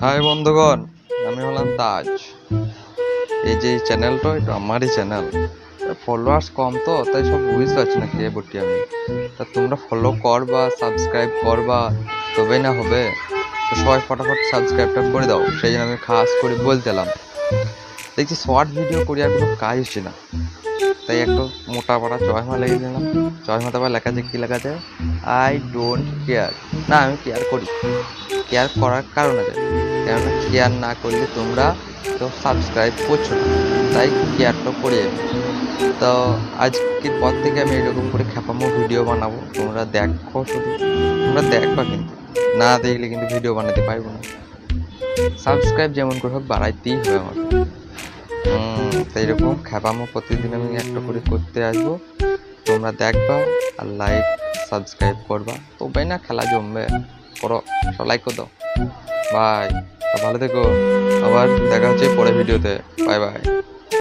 High বন্ধুগণ, আমি হলাম তাজ। এই যে চ্যানেলটা এটা আমারই চ্যানেল। ফলোয়ার্স কম তো তাই সব বুঝতে পারছি না কে বটি আমি। তা তোমরা ফলো করবা, সাবস্ক্রাইব করবা, তবেই না হবে। তো সবাই ফটাফট সাবস্ক্রাইবটা করে দাও, সেই জন্য আমি খাস করে বলতেলাম। দেখছি শর্ট ভিডিও করি আর কোনো কাজ হচ্ছে না, তাই একটু মোটা পাড়া চশমা লেগে দিলাম। চশমাতে আবার লেখা আছে, কি লেখা আছে? I don't care. না, আমি কেয়ার করি। কেয়ার করার কারণ আছে, কেননা কেয়ার না করলে তোমরা তো সাবস্ক্রাইব করছো না, তাই কেয়ারটা করি আমি। তো আজকের পর থেকে আমি এরকম করে খ্যাপামো ভিডিও বানাবো, তোমরা দেখো, শুধু তোমরা দেখবা, কিন্তু না দেখলে কিন্তু ভিডিও বানাতে পারবো না। সাবস্ক্রাইব যেমন করে হোক বাড়াইতেই হবে আমাকে। তো এরকম খ্যাপামো প্রতিদিন আমি একটা করে করতে আসবো, তোমরা দেখবা আর লাইক সাবস্ক্রাইব করবা, তবেই না খেলা জমবে। করো, সব লাইক করে দাও। বাই, ভালো থেকো। আবার দেখা হচ্ছে পরে ভিডিওতে। Bye bye.